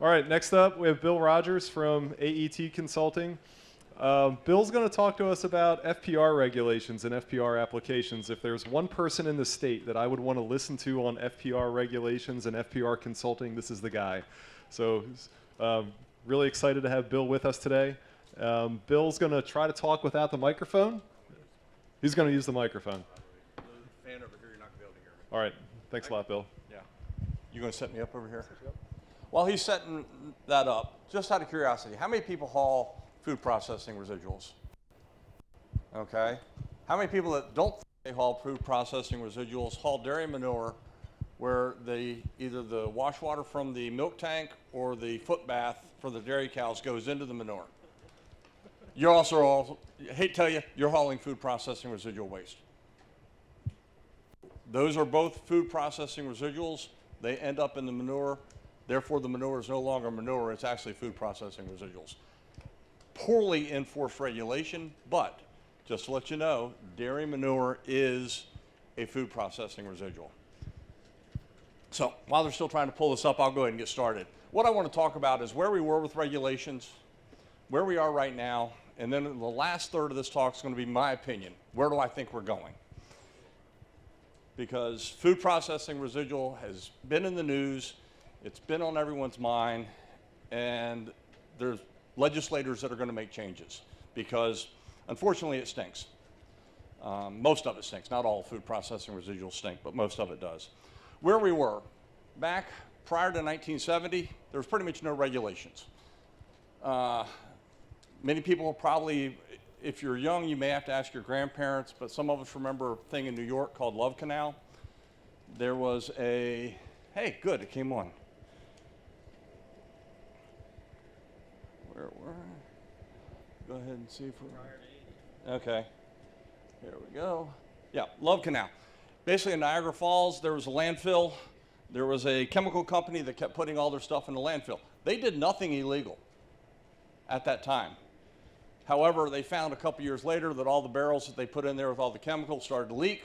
All right, next up we have Bill Rogers from AET Consulting. Bill's going to talk to us about FPR regulations and FPR applications. If there's one person in the state that I would want to listen to on FPR regulations and FPR consulting, this is the guy. So really excited to have Bill with us today. Bill's going to try to talk without the microphone. He's going to use the microphone. The fan over here, you're not going to be able to hear me. All right, thanks a lot, Bill. Yeah. You going to set me up over here? While he's setting that up, just out of curiosity, how many people haul food processing residuals? Okay. How many people that don't think they haul food processing residuals haul dairy manure where either the wash water from the milk tank or the foot bath for the dairy cows goes into the manure? You're also, I hate to tell you, you're hauling food processing residual waste. Those are both food processing residuals. They end up in the manure. Therefore, the manure is no longer manure. It's actually food processing residuals. Poorly enforced regulation, but just to let you know, dairy manure is a food processing residual. So while they're still trying to pull this up, I'll go ahead and get started. What I want to talk about is where we were with regulations, where we are right now, and then the last third of this talk is going to be my opinion. Where do I think we're going? Because food processing residual has been in the news, it's been on everyone's mind, and there's legislators that are going to make changes because, unfortunately, it stinks. Most of it stinks. Not all food processing residuals stink, but most of it does. Where we were, back prior to 1970, there was pretty much no regulations. Many people probably, if you're young, you may have to ask your grandparents, but some of us remember a thing in New York called Love Canal. There was a, hey, good, it came on. Go ahead and see if we're, okay, here we go. Yeah, Love Canal. Basically in Niagara Falls, there was a landfill. There was a chemical company that kept putting all their stuff in the landfill. They did nothing illegal at that time. However, they found a couple years later that all the barrels that they put in there with all the chemicals started to leak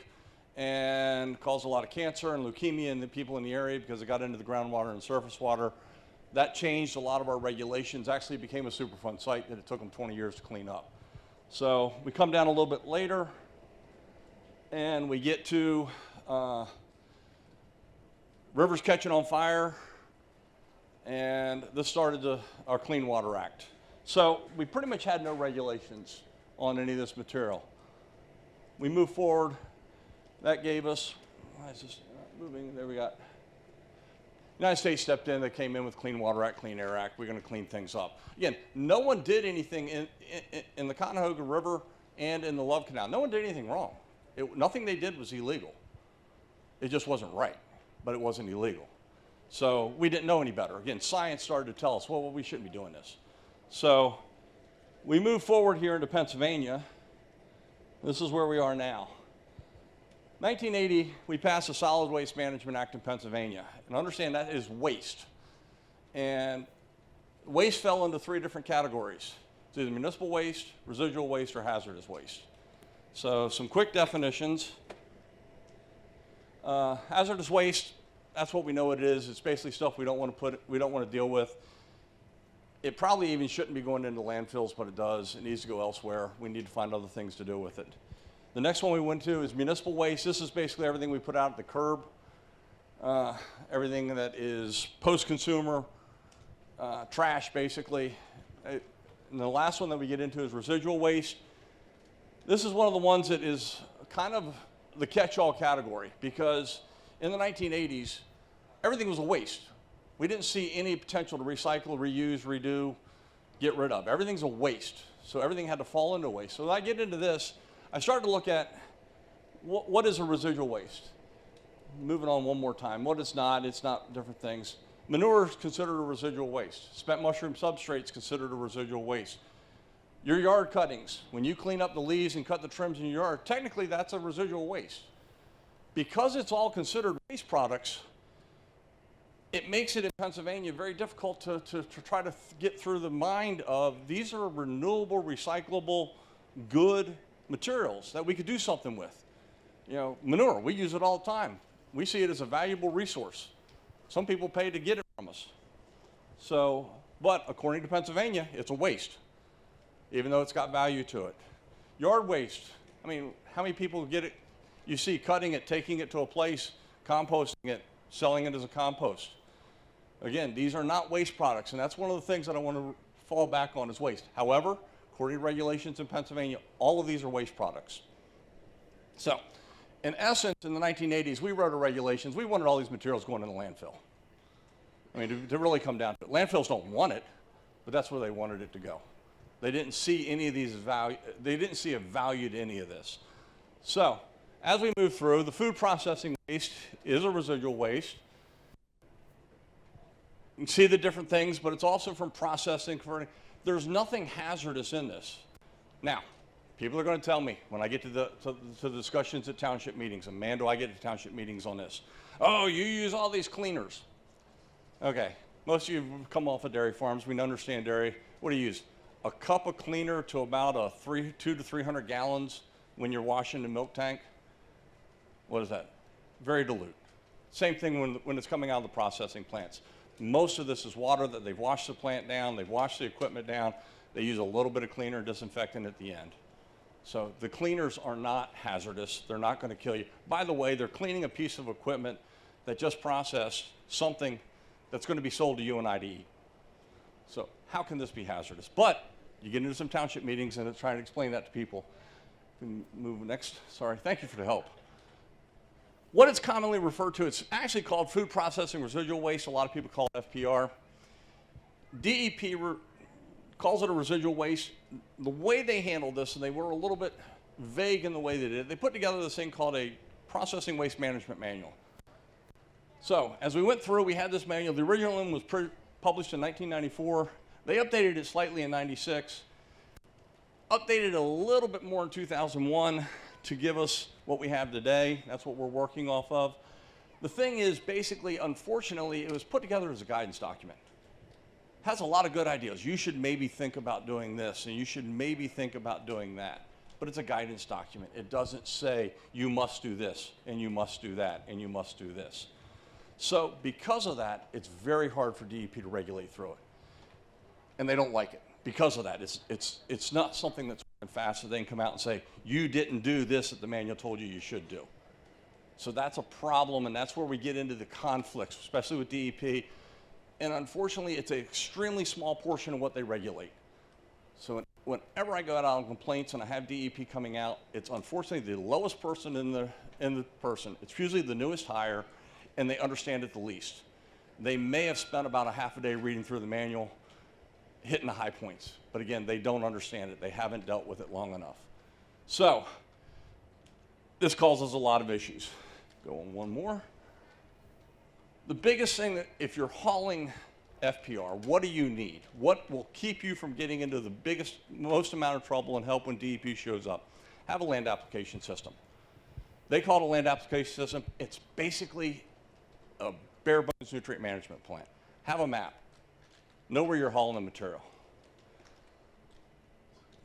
and caused a lot of cancer and leukemia in the people in the area because it got into the groundwater and surface water. That changed a lot of our regulations. Actually, it became a Superfund site that it took them 20 years to clean up. So we come down a little bit later, and we get to rivers catching on fire, and this started our Clean Water Act. So we pretty much had no regulations on any of this material. We move forward. That gave us, why is this not moving? There we got. United States stepped in, they came in with Clean Water Act, Clean Air Act, we're going to clean things up. Again, no one did anything in the Cuyahoga River and in the Love Canal. No one did anything wrong. Nothing they did was illegal. It just wasn't right, but it wasn't illegal. So we didn't know any better. Again, science started to tell us, well, we shouldn't be doing this. So we move forward here into Pennsylvania. This is where we are now. 1980, we passed the Solid Waste Management Act in Pennsylvania. And understand that is waste. And waste fell into three different categories. It's either municipal waste, residual waste, or hazardous waste. So some quick definitions. Hazardous waste, that's what we know it is. It's basically stuff we don't want to deal with. It probably even shouldn't be going into landfills, but it does. It needs to go elsewhere. We need to find other things to do with it. The next one we went to is municipal waste. This is basically everything we put out at the curb, everything that is post-consumer, trash basically. And the last one that we get into is residual waste. This is one of the ones that is kind of the catch-all category because in the 1980s, everything was a waste. We didn't see any potential to recycle, reuse, redo, get rid of. Everything's a waste. So everything had to fall into waste. So when I get into this, I started to look at what is a residual waste. Moving on one more time. What it's not different things. Manure is considered a residual waste. Spent mushroom substrate is considered a residual waste. Your yard cuttings, when you clean up the leaves and cut the trims in your yard, technically that's a residual waste. Because it's all considered waste products, it makes it in Pennsylvania very difficult to try to get through the mind of these are renewable, recyclable, good materials that we could do something with. You know, manure, we use it all the time. We see it as a valuable resource. Some people pay to get it from us. So, but according to Pennsylvania, it's a waste, even though it's got value to it. Yard waste, I mean, how many people get it, you see cutting it, taking it to a place, composting it, selling it as a compost. Again, these are not waste products, and that's one of the things that I want to fall back on is waste. However, according to regulations in Pennsylvania, all of these are waste products. So, in essence, in the 1980s, we wrote our regulations. We wanted all these materials going in the landfill. I mean, to really come down to it. Landfills don't want it, but that's where they wanted it to go. They didn't see any of these value, they didn't see a value to any of this. So, as we move through, the food processing waste is a residual waste. You can see the different things, but it's also from processing, converting. There's nothing hazardous in this. Now, people are going to tell me when I get to the discussions at township meetings, and man, do I get to township meetings on this. Oh, you use all these cleaners. Okay, most of you come off of dairy farms. We understand dairy. What do you use? A cup of cleaner to about 200 to 300 gallons when you're washing the milk tank. What is that? Very dilute. Same thing when it's coming out of the processing plants. Most of this is water that they've washed the plant down, they've washed the equipment down, they use a little bit of cleaner and disinfectant at the end. So the cleaners are not hazardous, they're not going to kill you. By the way, they're cleaning a piece of equipment that just processed something that's going to be sold to you and I to eat. So how can this be hazardous? But you get into some township meetings and trying to explain that to people. Move next, sorry, thank you for the help. What it's commonly referred to, it's actually called food processing residual waste. A lot of people call it FPR. DEP calls it a residual waste. The way they handled this, and they were a little bit vague in the way they did it, they put together this thing called a processing waste management manual. So as we went through, we had this manual. The original one was published in 1994. They updated it slightly in 96, updated a little bit more in 2001 to give us what we have today. That's what we're working off of. The thing is, basically, unfortunately, it was put together as a guidance document. It has a lot of good ideas. You should maybe think about doing this, and you should maybe think about doing that. But it's a guidance document. It doesn't say you must do this, and you must do that, and you must do this. So because of that, it's very hard for DEP to regulate through it. And they don't like it. Because of that, it's not something that's fast that they can come out and say, you didn't do this that the manual told you you should do. So that's a problem, and that's where we get into the conflicts, especially with DEP. And unfortunately, it's an extremely small portion of what they regulate. So whenever I go out on complaints and I have DEP coming out, it's unfortunately the lowest person in the person. It's usually the newest hire, and they understand it the least. They may have spent about a half a day reading through the manual, hitting the high points. But again, they don't understand it. They haven't dealt with it long enough. So this causes a lot of issues. Go on one more. The biggest thing that if you're hauling FPR, what do you need? What will keep you from getting into the most amount of trouble and help when DEP shows up? Have a land application system. They call it a land application system. It's basically a bare bones nutrient management plan. Have a map. Know where you're hauling the material.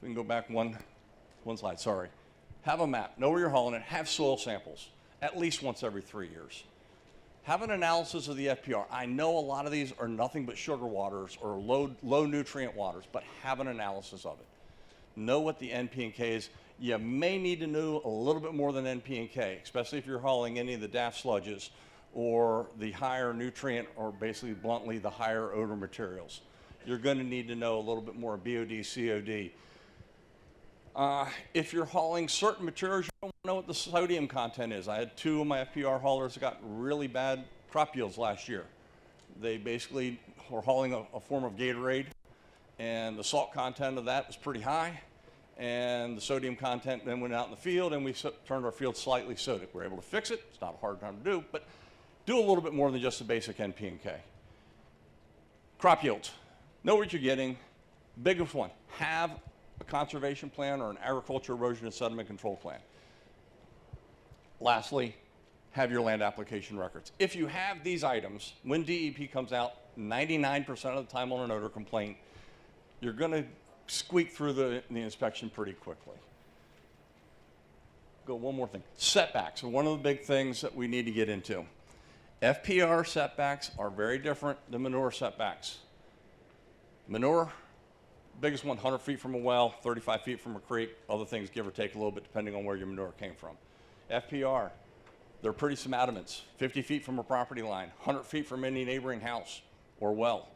We can go back one slide, sorry. Have a map, know where you're hauling it, have soil samples, at least once every 3 years. Have an analysis of the FPR. I know a lot of these are nothing but sugar waters or low nutrient waters, but have an analysis of it. Know what the NP and K is. You may need to know a little bit more than NP and K, especially if you're hauling any of the DAF sludges or the higher nutrient, or basically bluntly, the higher odor materials. You're going to need to know a little bit more BOD, COD. If you're hauling certain materials, you don't know what the sodium content is. I had 2 of my FPR haulers that got really bad crop yields last year. They basically were hauling a form of Gatorade, and the salt content of that was pretty high, and the sodium content then went out in the field, and we turned our field slightly sodic. We were able to fix it. It's not a hard time to do, but do a little bit more than just the basic NP and K. Crop yields. Know what you're getting. Biggest one, have a conservation plan or an agriculture erosion and sediment control plan. Lastly, have your land application records. If you have these items, when DEP comes out, 99% of the time on an odor complaint, you're going to squeak through the inspection pretty quickly. Go one more thing. Setbacks are one of the big things that we need to get into. FPR setbacks are very different than manure setbacks. Manure, biggest one, 100 feet from a well, 35 feet from a creek. Other things give or take a little bit depending on where your manure came from. FPR, they're pretty some adamants. 50 feet from a property line, 100 feet from any neighboring house or well.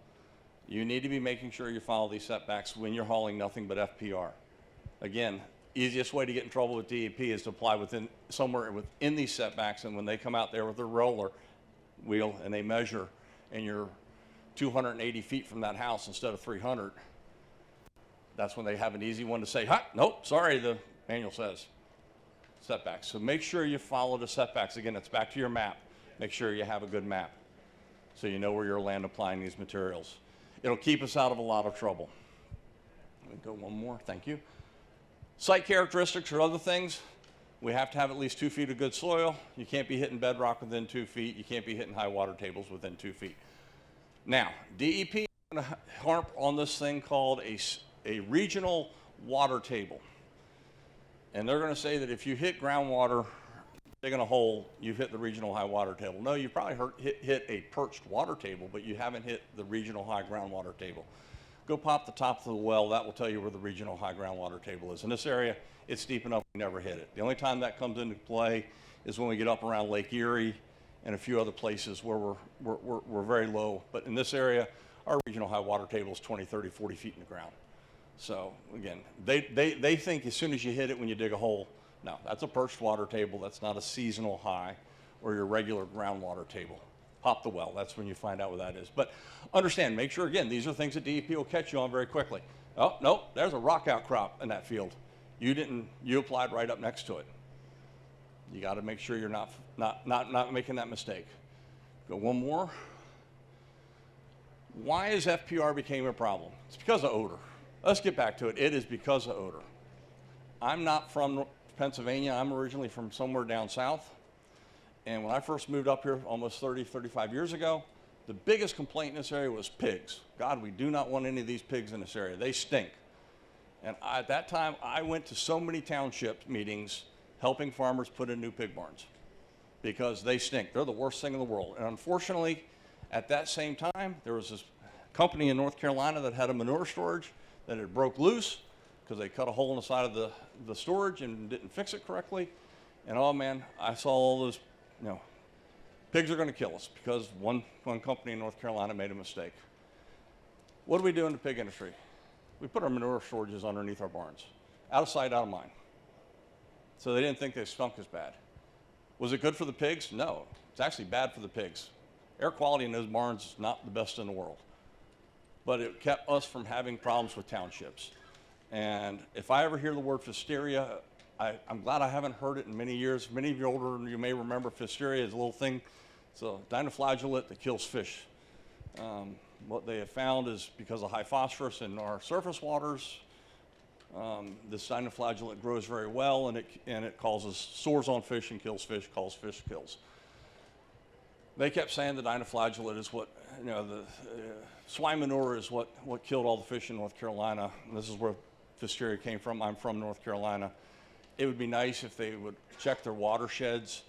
You need to be making sure you follow these setbacks when you're hauling nothing but FPR. Again, easiest way to get in trouble with DEP is to apply somewhere within these setbacks, and when they come out there with their roller wheel and they measure and you're 280 feet from that house instead of 300, that's when they have an easy one to say, nope, sorry, the manual says setbacks. So make sure you follow the setbacks. Again, it's back to your map. Make sure you have a good map so you know where you're land applying these materials. It'll keep us out of a lot of trouble. Let me go one more, thank you. Site characteristics or other things, we have to have at least 2 feet of good soil. You can't be hitting bedrock within 2 feet. You can't be hitting high water tables within 2 feet. Now, DEP is going to harp on this thing called a regional water table. And they're going to say that if you hit groundwater, digging a hole, you've hit the regional high water table. No, you probably hit a perched water table, but you haven't hit the regional high groundwater table. Go pop the top of the well. That will tell you where the regional high groundwater table is. In this area, it's deep enough we never hit it. The only time that comes into play is when we get up around Lake Erie and a few other places where we're very low. But in this area, our regional high water table is 20, 30, 40 feet in the ground. So again, they think as soon as you hit it when you dig a hole, no, that's a perched water table. That's not a seasonal high or your regular groundwater table. Pop the well, that's when you find out what that is. But understand, make sure, again, these are things that DEP will catch you on very quickly. Oh, no, there's a rock outcrop in that field. You applied right up next to it. You got to make sure you're not making that mistake. Go one more. Why is FPR became a problem? It's because of odor. Let's get back to it. It is because of odor. I'm not from Pennsylvania. I'm originally from somewhere down south. And when I first moved up here almost 30, 35 years ago, the biggest complaint in this area was pigs. God, we do not want any of these pigs in this area. They stink. And at that time, I went to so many township meetings helping farmers put in new pig barns because they stink. They're the worst thing in the world. And unfortunately, at that same time, there was this company in North Carolina that had a manure storage that had broke loose because they cut a hole in the side of the storage and didn't fix it correctly. And oh man, I saw all those, pigs are going to kill us because one company in North Carolina made a mistake. What do we do in the pig industry? We put our manure storages underneath our barns. Out of sight, out of mind. So they didn't think they stunk as bad. Was it good for the pigs? No, it's actually bad for the pigs. Air quality in those barns is not the best in the world. But it kept us from having problems with townships. And if I ever hear the word Pfiesteria, I'm glad I haven't heard it in many years. Many of you older, you may remember Pfiesteria is a little thing. It's a dinoflagellate that kills fish. What they have found is because of high phosphorus in our surface waters, this dinoflagellate grows very well and it causes sores on fish and kills fish, causes fish kills. They kept saying the dinoflagellate is what, the swine manure is what killed all the fish in North Carolina. And this is where Pfiesteria came from. I'm from North Carolina. It would be nice if they would check their watersheds.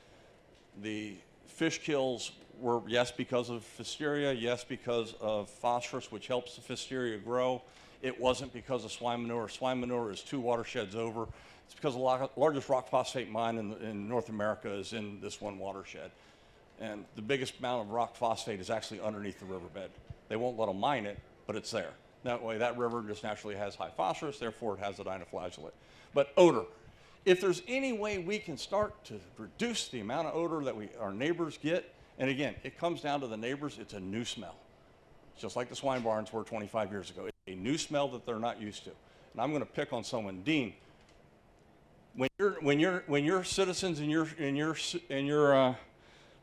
The fish kills were, yes, because of Pfiesteria, yes, because of phosphorus, which helps the Pfiesteria grow. It wasn't because of swine manure. Swine manure is 2 watersheds over. It's because the largest rock phosphate mine in North America is in this one watershed. And the biggest amount of rock phosphate is actually underneath the riverbed. They won't let them mine it, but it's there. That way, that river just naturally has high phosphorus, therefore it has a dinoflagellate. But odor. If there's any way we can start to reduce the amount of odor that our neighbors get, and again, it comes down to the neighbors, it's a new smell. Just like the swine barns were 25 years ago. It's a new smell that they're not used to. And I'm going to pick on someone. Dean, when your citizens in your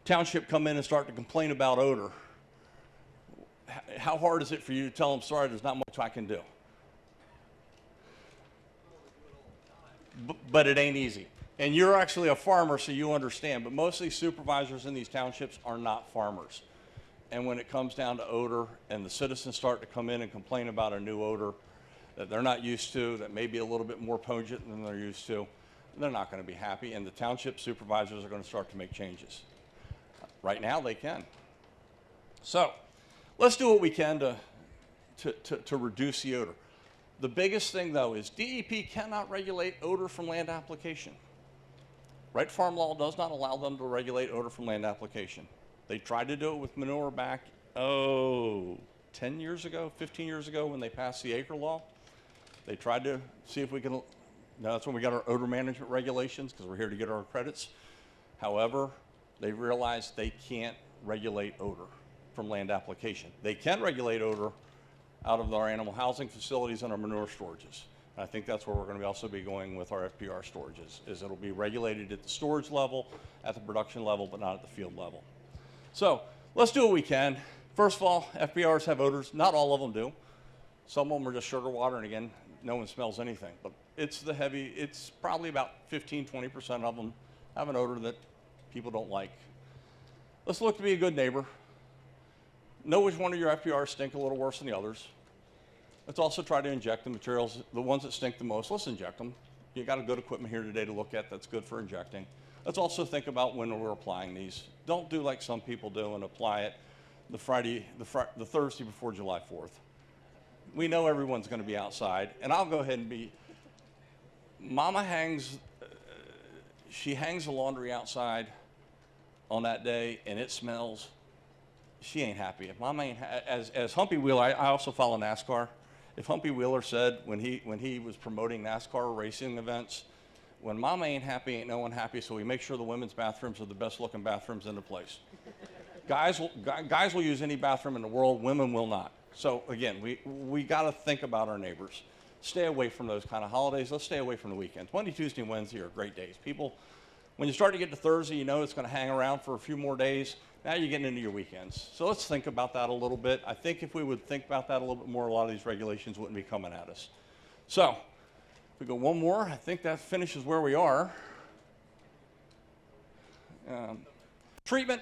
township come in and start to complain about odor, how hard is it for you to tell them, sorry, there's not much I can do? But it ain't easy. And you're actually a farmer, so you understand. But most of these supervisors in these townships are not farmers. And when it comes down to odor and the citizens start to come in and complain about a new odor that they're not used to, that may be a little bit more pungent than they're used to, they're not going to be happy. And the township supervisors are going to start to make changes. Right now, they can. So let's do what we can to to reduce the odor. The biggest thing, though, is DEP cannot regulate odor from land application. Right farm law does not allow them to regulate odor from land application. They tried to do it with manure back, 10 years ago, 15 years ago when they passed the acre law. They tried to see if we can, that's when we got our odor management regulations because we're here to get our credits. However, they realized they can't regulate odor from land application. They can regulate odor out of our animal housing facilities and our manure storages. I think that's where we're going to also be going with our FPR storages, is it'll be regulated at the storage level, at the production level, but not at the field level. So let's do what we can. First of all, FPRs have odors. Not all of them do. Some of them are just sugar water, and again, no one smells anything. But it's probably about 15–20% of them have an odor that people don't like. Let's look to be a good neighbor. Know which one of your FPRs stink a little worse than the others. Let's also try to inject the materials, the ones that stink the most, let's inject them. You got a good equipment here today to look at that's good for injecting. Let's also think about when we're applying these. Don't do like some people do and apply it the Thursday before July 4th. We know everyone's going to be outside, and I'll go ahead and be, Mama she hangs the laundry outside on that day, and it smells. She ain't happy. If Mama ain't as Humpy Wheeler, I also follow NASCAR. If Humpy Wheeler said when he was promoting NASCAR racing events, when Mama ain't happy, ain't no one happy. So we make sure the women's bathrooms are the best looking bathrooms in the place. Guys will use any bathroom in the world. Women will not. So again, we got to think about our neighbors. Stay away from those kind of holidays. Let's stay away from the weekends. Monday, Tuesday, and Wednesday are great days. People, when you start to get to Thursday, you know it's going to hang around for a few more days. Now you're getting into your weekends. So let's think about that a little bit. I think if we would think about that a little bit more, a lot of these regulations wouldn't be coming at us. So if we go one more, I think that finishes where we are. Treatment,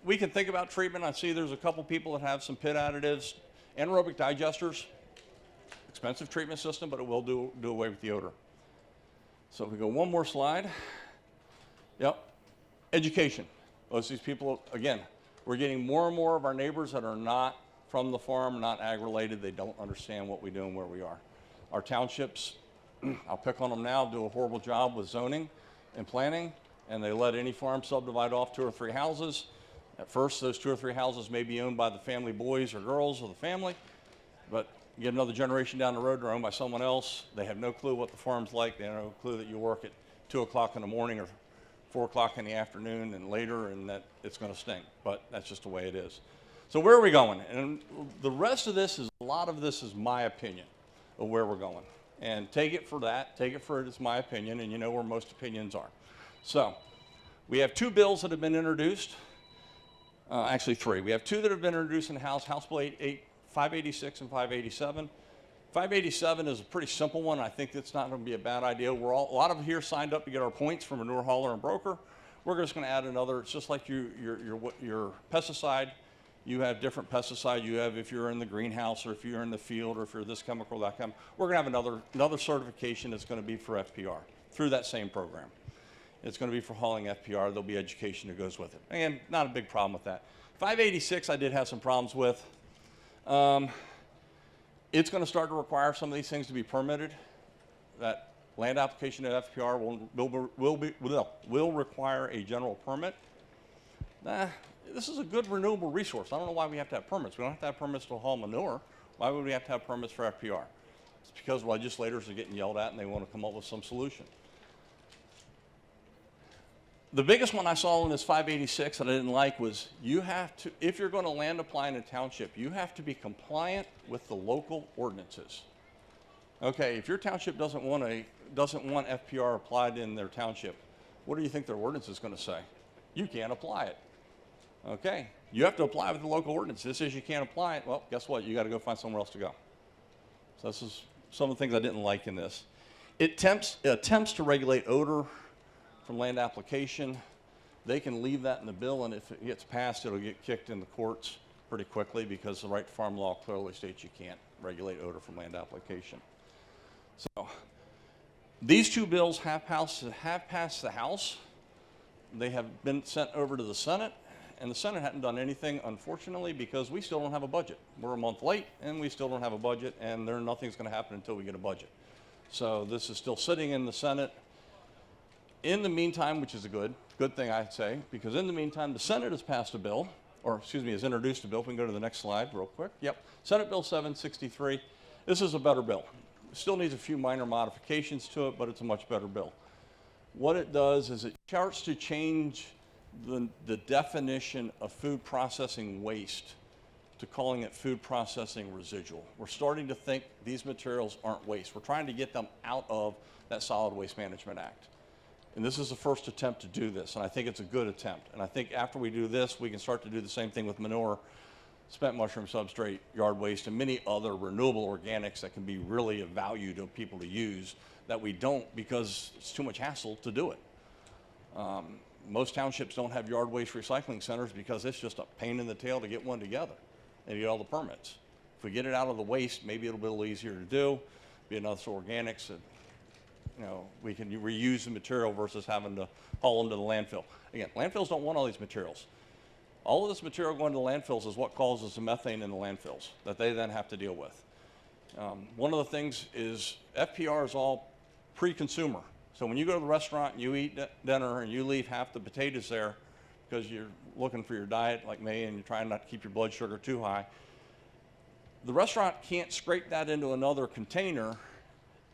we can think about treatment. I see there's a couple people that have some pit additives, anaerobic digesters. Expensive treatment system, but it will do away with the odor. So if we go one more slide. Yep, education. Most of these people, again, we're getting more and more of our neighbors that are not from the farm, not ag-related. They don't understand what we do and where we are. Our townships, I'll pick on them now, do a horrible job with zoning and planning, and they let any farm subdivide off 2 or 3 houses. At first, those 2 or 3 houses may be owned by the family boys or girls of the family, but you get another generation down the road, they're owned by someone else. They have no clue what the farm's like. They have no clue that you work at 2 o'clock in the morning or 4 o'clock in the afternoon and later, and that it's going to stink. But that's just the way it is. So where are we going? And the rest of this is, a lot of this is my opinion of where we're going. And take it for that. Take it for it as my opinion, and you know where most opinions are. So we have 2 bills that have been introduced. Actually 3. We have 2 that have been introduced in the House, House Bill 586 and 587. 587 is a pretty simple one. I think it's not going to be a bad idea. A lot of here signed up to get our points from manure hauler and broker. We're just going to add another. It's just like your pesticide. You have different pesticide. You have if you're in the greenhouse or if you're in the field or if you're this chemical, that chemical. We're going to have another certification that's going to be for FPR through that same program. It's going to be for hauling FPR. There'll be education that goes with it. Again, not a big problem with that. 586 I did have some problems with. It's going to start to require some of these things to be permitted. That land application at FPR will require a general permit. This is a good renewable resource. I don't know why we have to have permits. We don't have to have permits to haul manure. Why would we have to have permits for FPR? It's because legislators are getting yelled at and they want to come up with some solution. The biggest one I saw in this 586 that I didn't like was you have to, if you're going to land apply in a township, you have to be compliant with the local ordinances. Okay, if your township doesn't want FPR applied in their township, what do you think their ordinance is going to say? You can't apply it. Okay, you have to apply with the local ordinance. This says you can't apply it. Well, guess what? You got to go find somewhere else to go. So this is some of the things I didn't like in this. It attempts to regulate odor from land application. They can leave that in the bill, and if it gets passed, it'll get kicked in the courts pretty quickly because the right to farm law clearly states you can't regulate odor from land application. So these 2 bills have passed the House. They have been sent over to the Senate, And the Senate hadn't done anything, unfortunately, because we still don't have a budget. We're a month late, and we still don't have a budget, and nothing's going to happen until we get a budget. So this is still sitting in the Senate. In the meantime, which is a good thing, I'd say, because in the meantime, the Senate has passed a bill, or excuse me, has introduced a bill. If we can go to the next slide real quick. Yep, Senate Bill 763. This is a better bill. It still needs a few minor modifications to it, but it's a much better bill. What it does is it starts to change the definition of food processing waste to calling it food processing residual. We're starting to think these materials aren't waste. We're trying to get them out of that Solid Waste Management Act. And this is the first attempt to do this, and I think it's a good attempt. And I think after we do this, we can start to do the same thing with manure, spent mushroom substrate, yard waste, and many other renewable organics that can be really of value to people to use that we don't because it's too much hassle to do it. Most townships don't have yard waste recycling centers because it's just a pain in the tail to get one together and get all the permits. If we get it out of the waste, maybe it'll be a little easier to do, be enough organics that, you know, we can reuse the material versus having to haul them to the landfill. Again, landfills don't want all these materials. All of this material going to landfills is what causes the methane in the landfills that they then have to deal with. One of the things is FPR is all pre-consumer. So when you go to the restaurant and you eat dinner and you leave half the potatoes there because you're looking for your diet like me and you're trying not to keep your blood sugar too high, the restaurant can't scrape that into another container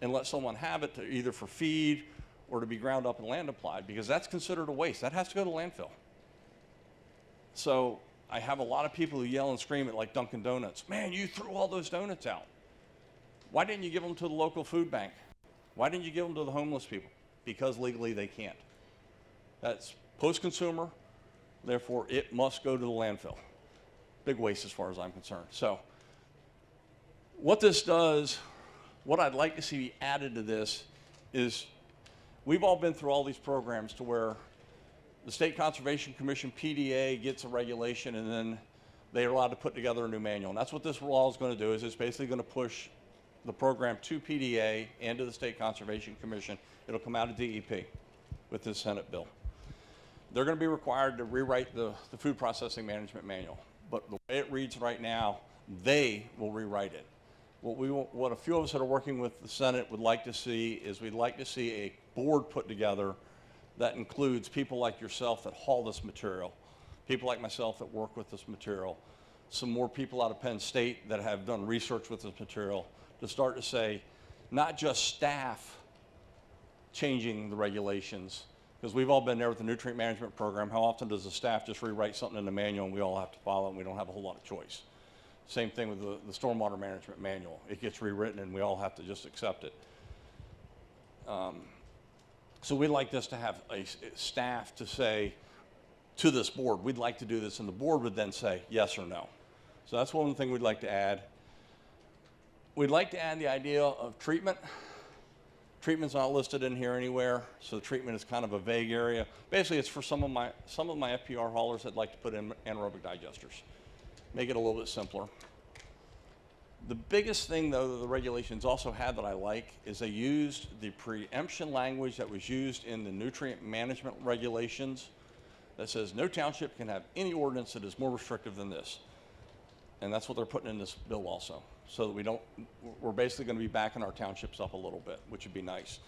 and let someone have it to either for feed or to be ground up and land applied because that's considered a waste. That has to go to landfill. So I have a lot of people who yell and scream at like Dunkin' Donuts, man, you threw all those donuts out. Why didn't you give them to the local food bank? Why didn't you give them to the homeless people? Because legally they can't. That's post-consumer, therefore it must go to the landfill. Big waste as far as I'm concerned. So what this does, what I'd like to see added to this is we've all been through all these programs to where the State Conservation Commission, PDA, gets a regulation and then they're allowed to put together a new manual. And that's what this law is going to do, is it's basically going to push the program to PDA and to the State Conservation Commission. It'll come out of DEP with this Senate bill. They're going to be required to rewrite the Food Processing Management Manual. But the way it reads right now, they will rewrite it. What a few of us that are working with the Senate would like to see is we'd like to see a board put together that includes people like yourself that haul this material, people like myself that work with this material, some more people out of Penn State that have done research with this material, to start to say, not just staff changing the regulations, because we've all been there with the nutrient management program. How often does the staff just rewrite something in the manual and we all have to follow it and we don't have a whole lot of choice? Same thing with the stormwater management manual. It gets rewritten and we all have to just accept it. So we'd like this to have a staff to say to this board, we'd like to do this, and the board would then say yes or no. So that's one thing we'd like to add. We'd like to add the idea of treatment. Treatment's not listed in here anywhere, so the treatment is kind of a vague area. Basically, it's for some of my FPR haulers that like to put in anaerobic digesters. Make it a little bit simpler. The biggest thing, though, that the regulations also had that I like is they used the preemption language that was used in the nutrient management regulations that says no township can have any ordinance that is more restrictive than this. And that's what they're putting in this bill also. So that we're basically going to be backing our townships up a little bit, which would be nice.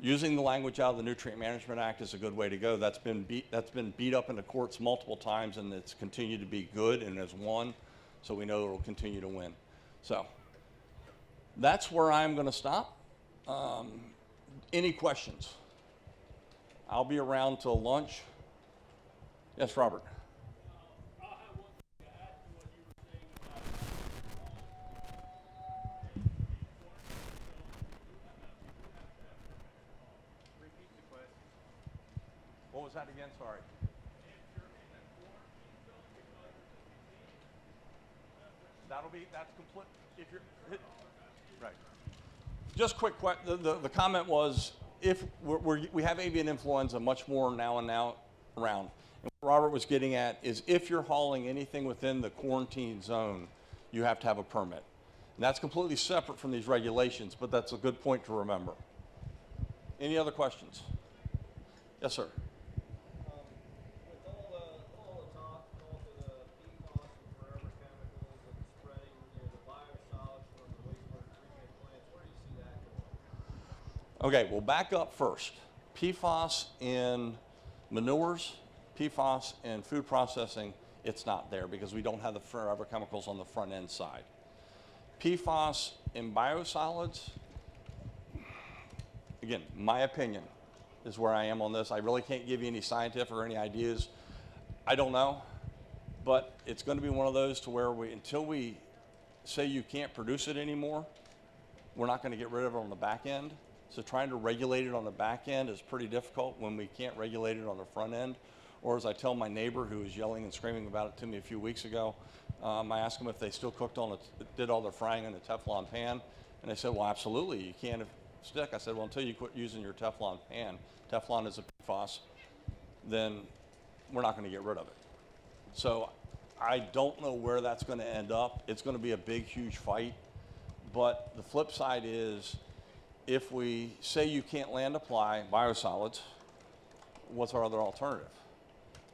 Using the language out of the Nutrient Management Act is a good way to go. That's been beat up in the courts multiple times, and it's continued to be good and has won, so we know it will continue to win. So that's where I'm going to stop. Any questions? I'll be around till lunch. Yes, Robert. What was that again? Sorry. That's complete. If you're, right. Just quick, the comment was, if we have avian influenza much more now around. And what Robert was getting at is if you're hauling anything within the quarantine zone, you have to have a permit. And that's completely separate from these regulations, but that's a good point to remember. Any other questions? Yes, sir. With all the talk Okay, we'll back up first. PFAS in manures, PFAS in food processing, it's not there because we don't have the forever chemicals on the front end side. PFAS in biosolids, again, my opinion is where I am on this. I really can't give you any scientific or any ideas. I don't know, but it's going to be one of those to where until we say you can't produce it anymore, we're not going to get rid of it on the back end. So trying to regulate it on the back end is pretty difficult when we can't regulate it on the front end. Or as I tell my neighbor who was yelling and screaming about it to me a few weeks ago, I asked them if they still did all their frying in a Teflon pan. And they said, well, absolutely, you can't stick. I said, well, until you quit using your Teflon pan, Teflon is a PFAS, then we're not going to get rid of it. So I don't know where that's going to end up. It's going to be a big, huge fight. But the flip side is, if we say you can't land apply biosolids, what's our other alternative?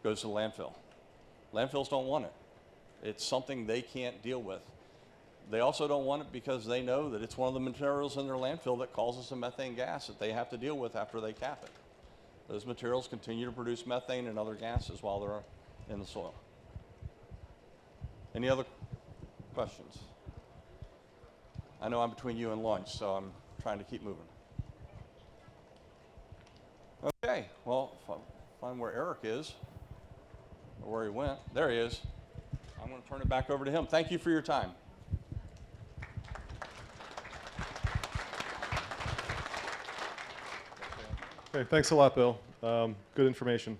Goes to the landfill. Landfills don't want it. It's something they can't deal with. They also don't want it because they know that it's one of the materials in their landfill that causes the methane gas that they have to deal with after they cap it. Those materials continue to produce methane and other gases while they're in the soil. Any other questions? I know I'm between you and lunch, so I'm trying to keep moving. Okay, well, find where Eric is, or where he went. There he is. I'm going to turn it back over to him. Thank you for your time. Okay, thanks a lot, Bill. Good information.